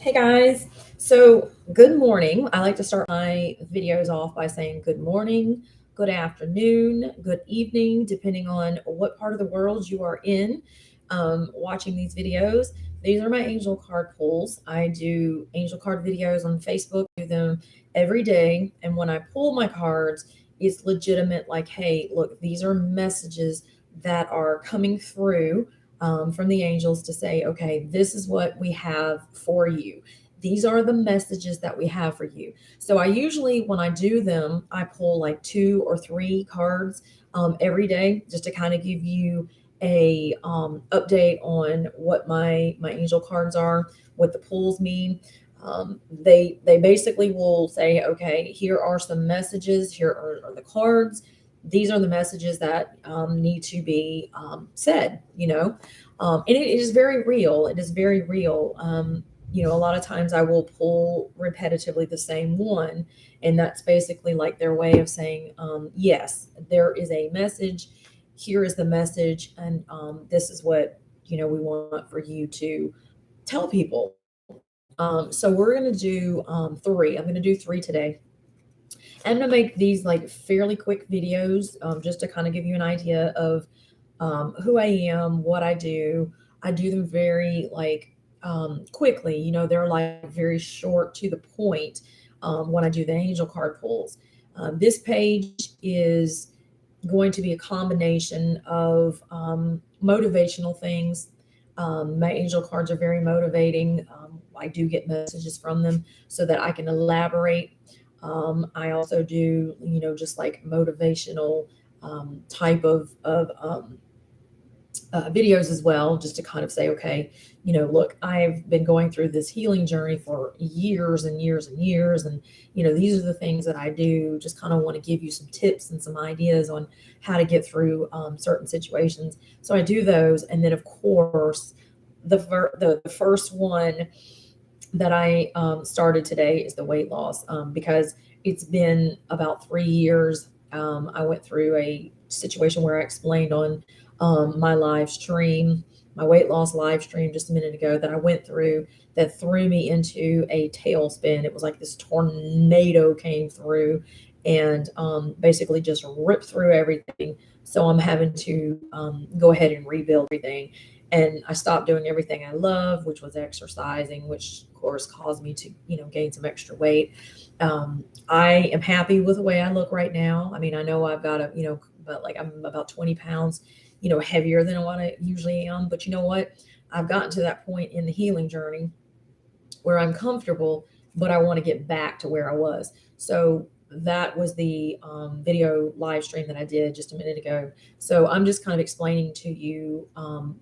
Hey guys. So, good morning. I like to start my videos off by saying good morning, good afternoon, good evening, depending on what part of the world you are in watching these videos. These are my angel card pulls. I do angel card videos on Facebook, do them every day. And when I pull my cards, it's legitimate like, hey, look, these are messages that are coming through from the angels to say, okay, this is what we have for you. These are the messages that we have for you. So I usually, when I do them, I pull like two or three cards every day just to kind of give you a update on what my angel cards are, what the pulls mean. They basically will say, okay, here are some messages. Here are the cards. These are the messages that need to be said. And it is very real. It is very real. A lot of times I will pull repetitively the same one, and that's basically like their way of saying, yes, there is a message. Here is the message, and this is what we want for you to tell people. So we're gonna do three. I'm gonna do three today. I'm gonna make these like fairly quick videos, just to kind of give you an idea of who I am, what I do. I do them very like quickly. They're like very short to the point when I do the angel card pulls. This page is going to be a combination of motivational things. My angel cards are very motivating. I do get messages from them so that I can elaborate. I also do, just like motivational type of videos as well, just to kind of say, okay, look, I've been going through this healing journey for years and years and years. And, these are the things that I do. Just kind of want to give you some tips and some ideas on how to get through certain situations. So I do those. And then, of course, the first one that I started today is the weight loss because it's been about 3 years. I went through a situation where I explained on my live stream, my weight loss live stream just a minute ago that I went through that threw me into a tailspin. It was like this tornado came through and basically just ripped through everything. So I'm having to go ahead and rebuild everything. And I stopped doing everything I love, which was exercising, which of course caused me to, gain some extra weight. I am happy with the way I look right now. I mean, I know I've got but like I'm about 20 pounds, heavier than what I usually am. But you know what? I've gotten to that point in the healing journey where I'm comfortable, but I want to get back to where I was. So that was the video live stream that I did just a minute ago. So I'm just kind of explaining to you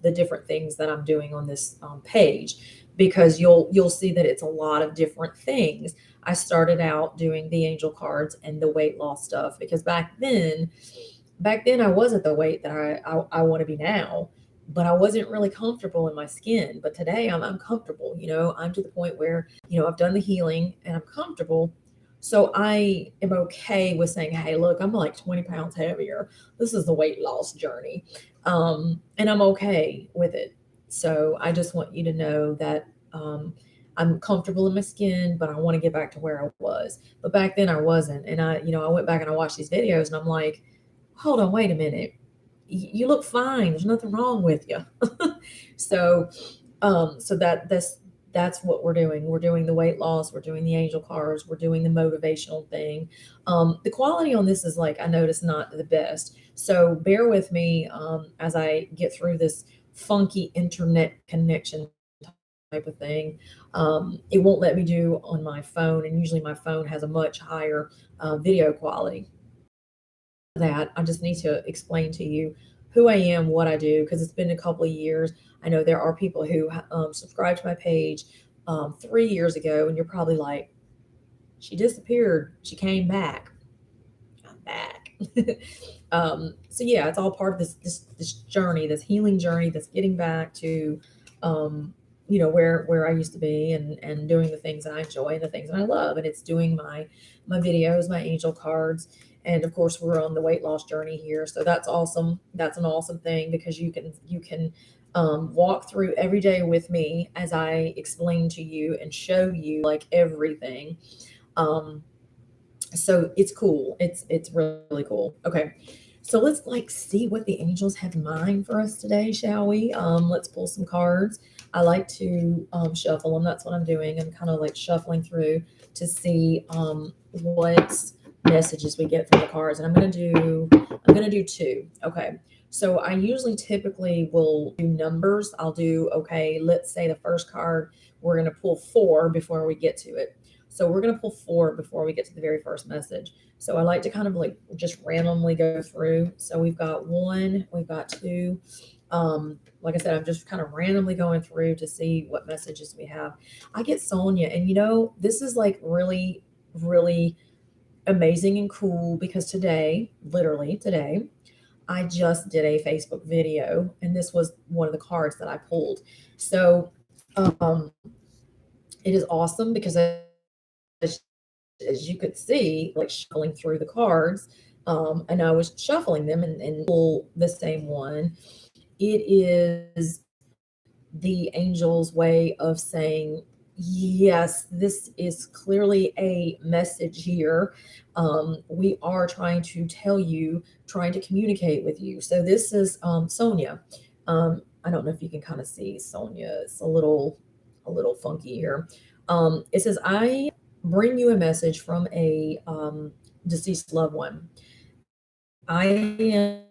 the different things that I'm doing on this page because you'll see that it's a lot of different things. I started out doing the angel cards and the weight loss stuff because back then I wasn't the weight that I want to be now, but I wasn't really comfortable in my skin. But today I'm comfortable. I'm to the point where I've done the healing and I'm comfortable. So I am okay with saying, hey, look, I'm like 20 pounds heavier. This is the weight loss journey. And I'm okay with it. So I just want you to know that I'm comfortable in my skin, but I want to get back to where I was. But back then I wasn't. And I went back and I watched these videos and I'm like, hold on, wait a minute. You look fine. There's nothing wrong with you. So, that's what we're doing. We're doing the weight loss. We're doing the angel cards. We're doing the motivational thing. The quality on this is like I noticed not the best. So bear with me as I get through this funky internet connection type of thing. It won't let me do on my phone, and usually my phone has a much higher video quality that, I just need to explain to you who I am, what I do, because it's been a couple of years. I know there are people who subscribed to my page 3 years ago, and you're probably like, she disappeared, she came back. I'm back. So yeah, it's all part of this journey, this healing journey, this getting back to where I used to be and doing the things that I enjoy and the things that I love. And it's doing my videos, my angel cards, and of course we're on the weight loss journey here. So that's awesome. That's an awesome thing because you can walk through every day with me as I explain to you and show you like everything. Um, so it's cool. It's really cool. Okay. So let's like see what the angels have in mind for us today, shall we? Let's pull some cards. I like to shuffle them. That's what I'm doing. I'm kind of like shuffling through to see what messages we get from the cards. And I'm gonna do two. Okay. So I usually typically will do numbers. I'll do, okay, let's say the first card, we're gonna pull four before we get to it. So we're going to pull four before we get to the very first message. So I like to kind of like just randomly go through. So we've got one, we've got two. Like I said, I'm just kind of randomly going through to see what messages we have. I get Sonia, and this is like really, really amazing and cool because today, literally today, I just did a Facebook video, and this was one of the cards that I pulled. So um, it is awesome because as you could see, like shuffling through the cards, and I was shuffling them and pull the same one. It is the angel's way of saying, yes, this is clearly a message here. We are trying to tell you, trying to communicate with you. So this is Sonia. I don't know if you can kind of see Sonia. It's a little funky here. It says, I bring you a message from a deceased loved one. I am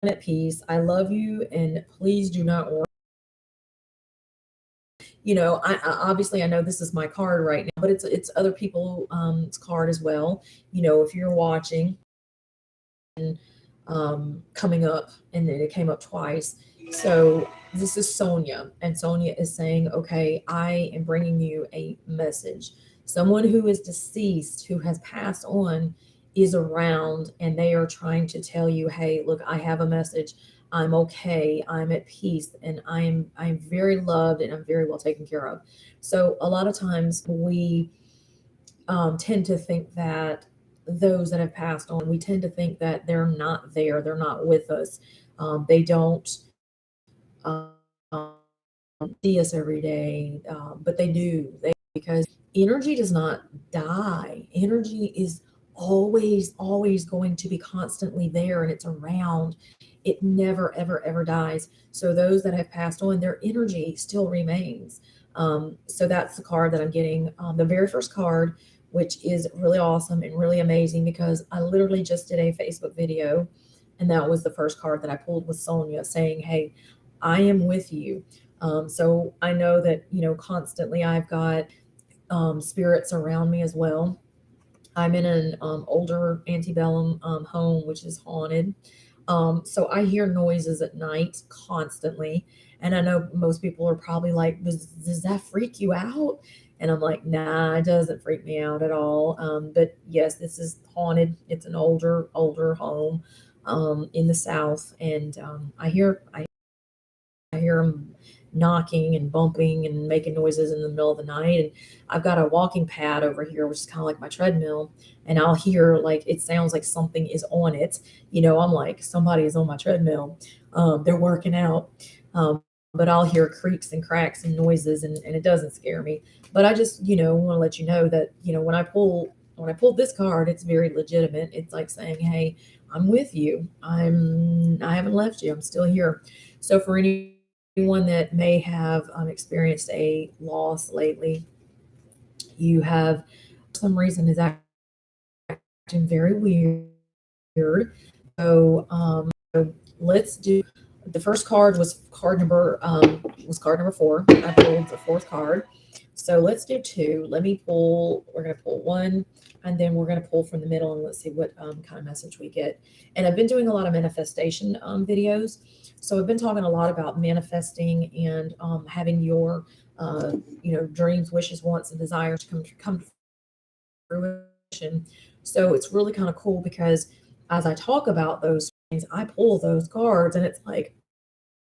at peace. I love you, and please do not worry. Obviously I know this is my card right now, but it's other people's card as well. If you're watching, coming up, and then it came up twice. So this is Sonia, and Sonia is saying, okay, I am bringing you a message. Someone who is deceased, who has passed on, is around, and they are trying to tell you, hey, look, I have a message. I'm okay. I'm at peace, and I'm very loved, and I'm very well taken care of. So a lot of times we tend to think that those that have passed on, we tend to think that they're not there, they're not with us, they don't um, see us every day, but they do. Because energy does not die. Energy is always going to be constantly there, and it's around. It never, ever, ever dies. So those that have passed on, their energy still remains. So that's the card that I'm getting. The very first card, which is really awesome and really amazing because I literally just did a Facebook video, and that was the first card that I pulled with Sonia saying, hey, I am with you. So I know that, constantly I've got spirits around me as well. I'm in an older antebellum home, which is haunted. So I hear noises at night constantly. And I know most people are probably like, does that freak you out? And I'm like, nah, it doesn't freak me out at all. But yes, this is haunted. It's an older home in the South. And I hear them knocking and bumping and making noises in the middle of the night. And I've got a walking pad over here, which is kind of like my treadmill. And I'll hear like it sounds like something is on it. I'm like, somebody is on my treadmill. They're working out. But I'll hear creaks and cracks and noises, and it doesn't scare me. But I just, want to let you know that, when I pulled this card, it's very legitimate. It's like saying, hey, I'm with you. I haven't left you. I'm still here. So for anyone that may have experienced a loss lately, you have for some reason is acting very weird. So let's do the first card was card number four. I pulled the fourth card. So let's do two. We're gonna pull one, and then we're gonna pull from the middle, and let's see what kind of message we get. And I've been doing a lot of manifestation videos. So I've been talking a lot about manifesting and having your dreams, wishes, wants, and desires come to fruition. So it's really kind of cool because as I talk about those things, I pull those cards, and it's like,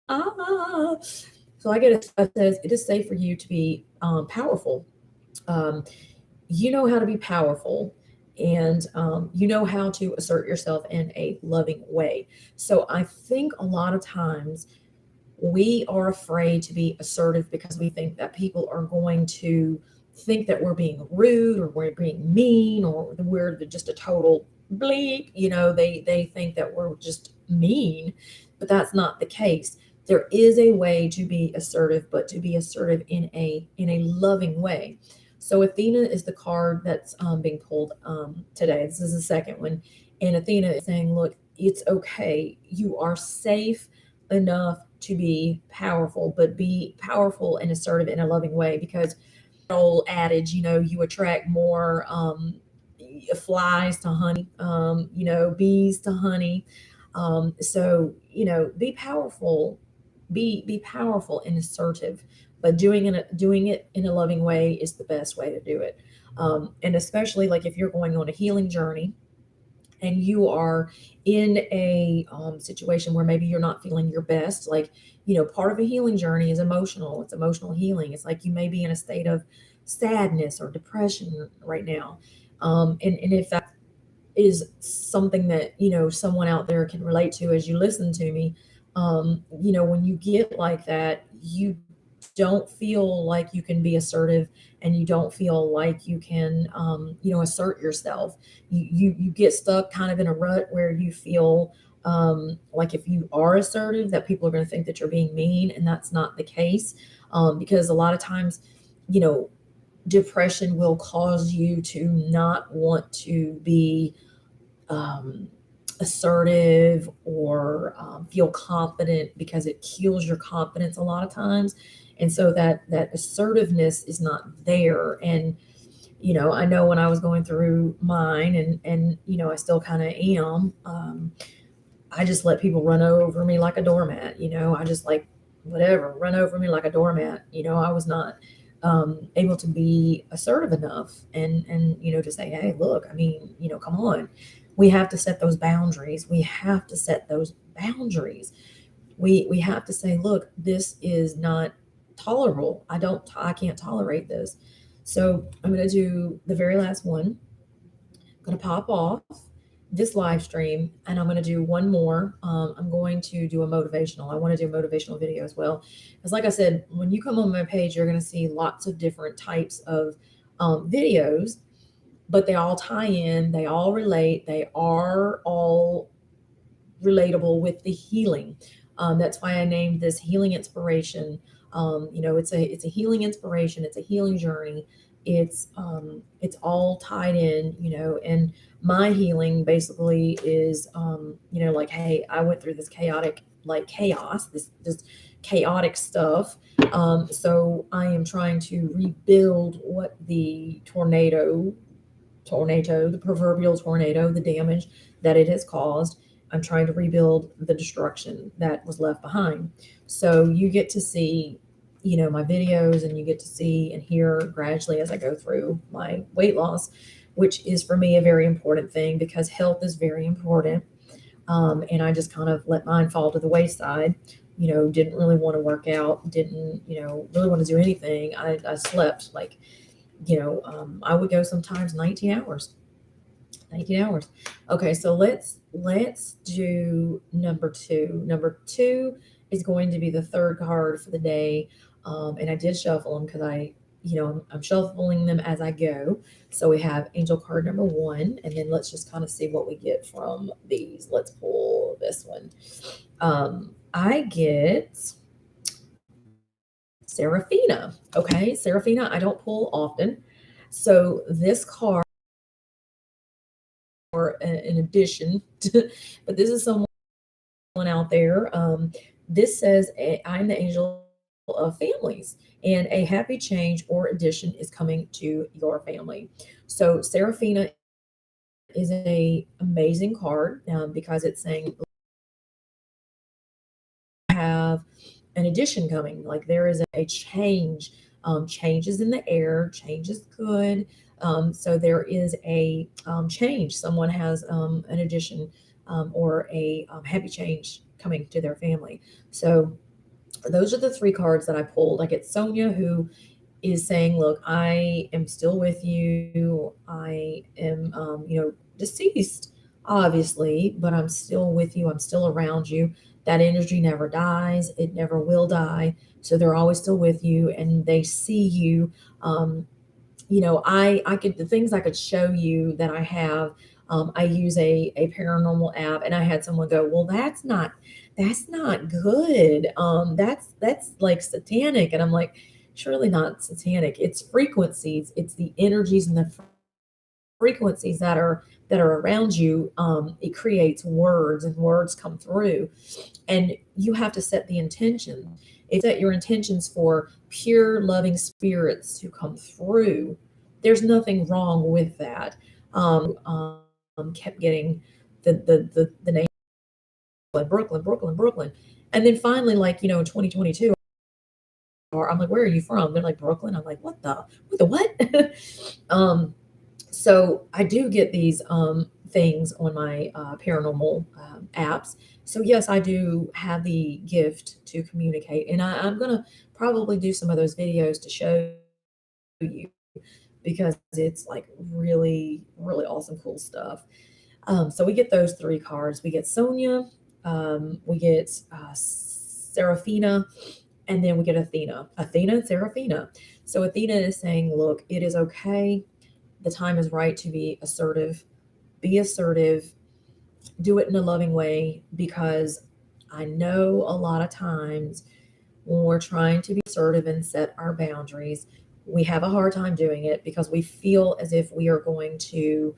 ah. So I get it says it is safe for you to be powerful. Um, you know how to be powerful, and you know how to assert yourself in a loving way. So I think a lot of times We are afraid to be assertive because we think that people are going to think that we're being rude or we're being mean or we're just a total bleep. They think that we're just mean, but that's not the case. There is a way to be assertive, but to be assertive in a loving way. So Athena is the card that's being pulled today. This is the second one, and Athena is saying, "Look, it's okay. You are safe enough to be powerful, but be powerful and assertive in a loving way." Because old adage, you attract more flies to honey, bees to honey. So be powerful, be powerful and assertive, but doing it in a loving way is the best way to do it. And especially like if you're going on a healing journey and you are in a situation where maybe you're not feeling your best, like, part of a healing journey is emotional. It's emotional healing. It's like you may be in a state of sadness or depression right now. And if that is something that, someone out there can relate to as you listen to me, when you get like that, you don't feel like you can be assertive and you don't feel like you can assert yourself. You get stuck kind of in a rut where you feel like if you are assertive that people are going to think that you're being mean, and that's not the case. Because a lot of times, you know depression will cause you to not want to be um, assertive or feel confident, because it kills your confidence a lot of times. And so that assertiveness is not there. And I know when I was going through mine, and I still kind of am, I just let people run over me like a doormat. I just like, whatever, run over me like a doormat. I was not able to be assertive enough, and to say, hey, look, I mean, come on. We have to set those boundaries. We have to set those boundaries. We have to say, look, this is not tolerable. I can't tolerate this. So I'm going to do the very last one. I'm going to pop off this live stream, and I'm going to do one more. I'm going to do a motivational. I want to do a motivational video as well. Because, like I said, when you come on my page, you're going to see lots of different types of videos, but they all tie in, they all relate, they are all relatable with the healing. That's why I named this Healing Inspiration. It's a healing inspiration. It's a healing journey. It's all tied in, and my healing basically is, like, hey, I went through this chaotic, like chaos, this chaotic stuff. So I am trying to rebuild what the the proverbial tornado, the damage that it has caused. I'm trying to rebuild the destruction that was left behind. So you get to see, my videos, and you get to see and hear gradually as I go through my weight loss, which is for me a very important thing because health is very important. And I just kind of let mine fall to the wayside. Didn't really want to work out, didn't, really want to do anything. I slept like, I would go sometimes 19 hours. 19 hours. Okay, so let's do number two. Number two is going to be the third card for the day. And I did shuffle them because I'm shuffling them as I go. So we have angel card number one, and then let's just kind of see what we get from these. Let's pull this one. I get Seraphina. Okay, Seraphina, I don't pull often. So this card, or in addition to, but this is someone out there. This says, I'm the angel of families, and a happy change or addition is coming to your family. So Seraphina is a amazing card, because it's saying have an addition coming. Like there is a change. Changes in the air. Change is good. So there is a change. Someone has an addition, or a happy change coming to their family. So those are the three cards that I pulled. I get Sonia, who is saying, look, I am still with you. I am, deceased, obviously, but I'm still with you. I'm still around you. That energy never dies. It never will die. So they're always still with you, and they see you. Um, I could, the things I could show you that I have. I use a paranormal app, and I had someone go, "Well, that's not good. That's like satanic," and I'm like, "Surely not satanic. It's frequencies. It's the energies and the frequencies that are around you. It creates words, and words come through, and you have to set the intention. If set your intentions for pure loving spirits to come through, there's nothing wrong with that. Kept getting the name Brooklyn, Brooklyn, Brooklyn, and then finally, like, in 2022, or I'm like, "Where are you from?" They're like, "Brooklyn." I'm like, "What the what?" um, so I do get these things on my paranormal apps. So yes, I do have the gift to communicate, and I'm gonna probably do some of those videos to show you, because it's like really, really awesome, cool stuff. So we get those three cards. We get Sonia, we get Seraphina, and then we get Athena. Athena and Seraphina. So Athena is saying, look, it is okay. The time is right to be assertive. Be assertive. Do it in a loving way, because I know a lot of times when we're trying to be assertive and set our boundaries, we have a hard time doing it because we feel as if we are going to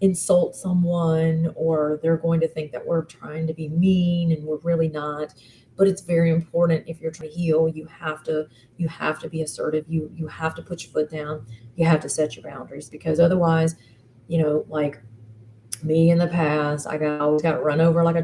insult someone, or they're going to think that we're trying to be mean, and we're really not. But it's very important. If you're trying to heal, you have to be assertive. You have to put your foot down. You have to set your boundaries, because otherwise, like me in the past, I always got run over like a